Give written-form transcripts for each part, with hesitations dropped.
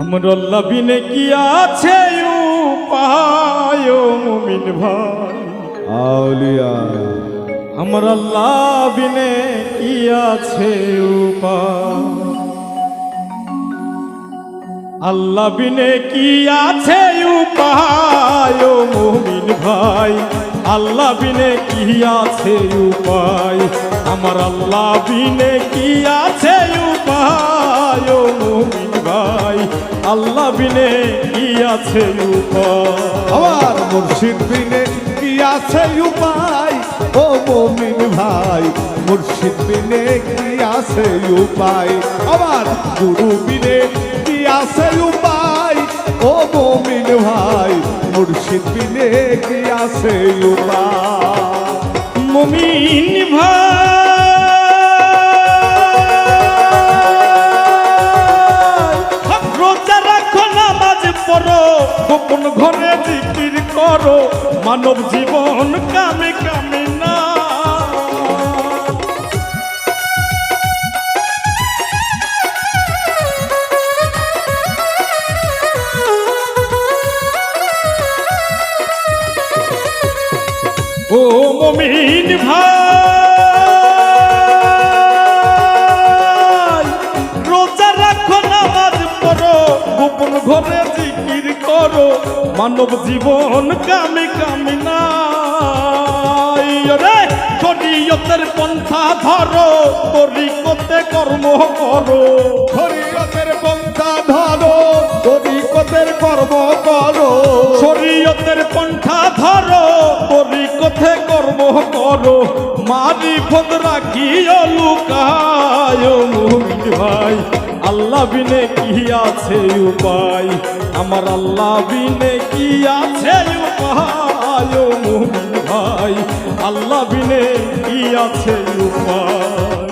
আমার আল্লাহ বিনে কি আছে উপায় ও মুমিন ভাই আউলিয়া আমার আল্লাহ বিনে কি আছে উপায় আল্লাহ বিনে কি আছে উপায় ও মুমিন ভাই আল্লাহ বিনে কি আছে উপায় আমার আল্লাহ বিনে কি আছে উপায় ও মুমিন ভাই আল্লাহ বিনে কি আছে উপায় আমার মুর্শিদ বিনে কি আছে উপায় ও মুমিন ভাই মুর্শিদ বিনে কি আছে উপায় আমার গুরু বিনে কি আছে উপায় ও মুমিন ভাই মুর্শিদ বিনে কি আছে উপায় মুমিন ভাই রোজা রাখো নামাজ পড়ো গোপন ঘরে জিকির করো মানব জীবন কামে কামে না ও মুমিন ভাই রোজা রাখো নামাজ পড়ো গোপন ঘরে জিকির করো মানব জীবন কামে কামে নাই রে শরীয়তের পন্থা ধরো তরিকতে কর্ম করো শরীয়তের পন্থা ধরো তরিকতের কর্ম করো শরীয়তের পন্থা ধরো তরিকতে কর্ম করো মারিফত রাখিও লুকায় মুমিন ভাই আল্লাহ বিনে কি আছে উপায় আমার আল্লাহ বিনে কি আছে উপায় মুমিন ভাই আল্লাহ বিনে কি আছে উপায়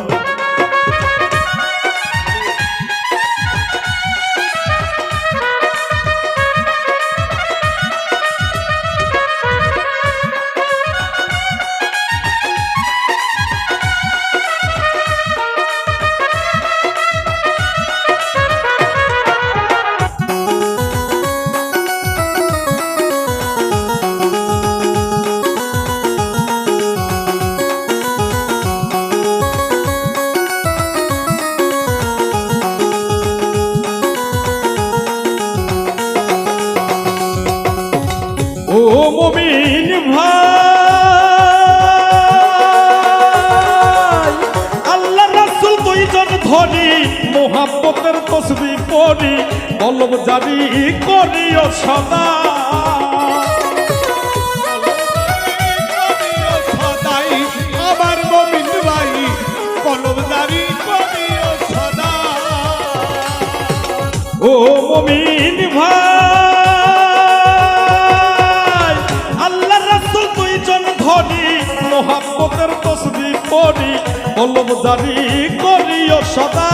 ও মুমিন ভাই আল্লাহ রাসূল দুইজন ধরি মোহাব্বতের তসবিহ পড়ি কলব জারি করিও সদা সদাই আমার মুমিন ভাই কলম জারি করিও সদা ও মুমিন ভাই আল্লাহ রাসূল দুইজন ধরি মোহাব্বতের তসবিহ পড়ি কলব জারি করিও সদা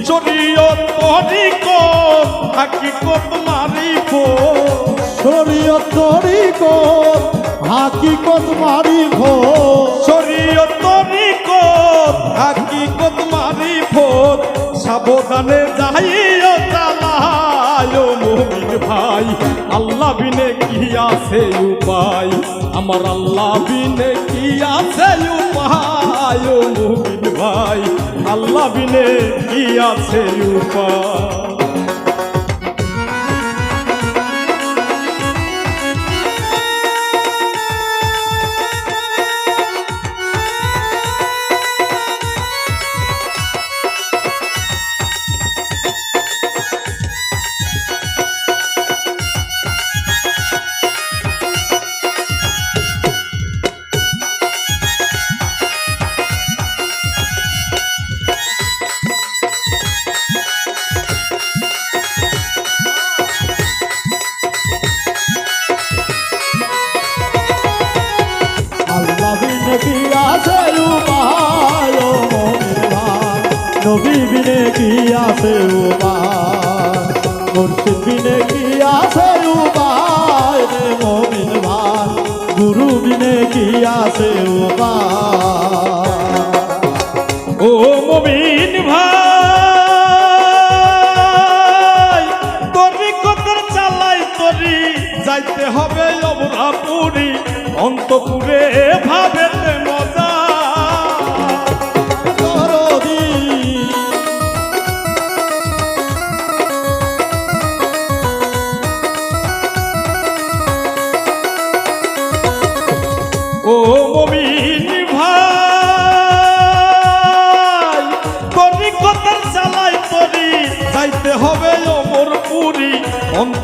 শরীয়ত তরিকত হাকিকত মারিফ শরীয়ত তরিকত হাকিকত মারিফ শরীয়ত তরিকত হাকিকত মারিফত সাবধানে যাইও চালায় মুমিন ভাই আল্লাহ বিনে কি আছে উপায় আমার আল্লাহ বিনে কি আছে উপায় মুমিন ভাই আল্লাহ বিনে কি আছে উপায়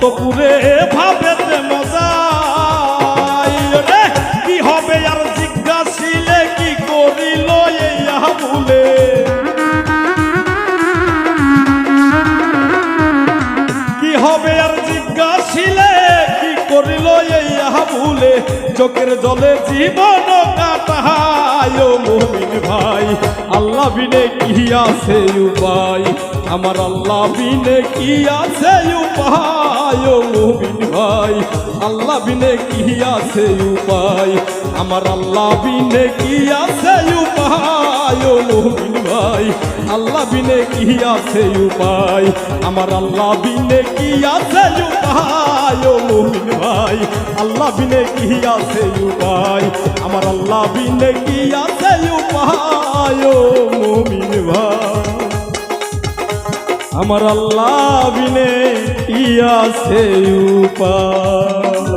অন্তপুরে ভাবেতে মজাই রে কি হবে আর জিজ্ঞাসিলে কি করিল এই আবুলে কি হবে আর জিজ্ঞাসিলে কি করিল এই আবুলে চোখের জলে জীবন কাটায় ও মুমিন ভাই আল্লাহ বিনে কি আছে উপায় আমার আল্লাহ বিনে কি আছে উপায় ও মুমিন ভাই আল্লাহ বিনে কি আছে উপায় আমার আল্লাহ বিনে কি আছে উপায় ও মুমিন ভাই আল্লাহ বিনে কি আছে উপায় আমার আল্লাহ বিনে কি আছে উপায় ও মুমিন ভাই আল্লাহ বিনে কি আছে উপায় আমার আল্লাহ বিনে কি আছে উপায় ও মুমিন ভাই আমার আল্লাহ বিনে কি আছে উপায়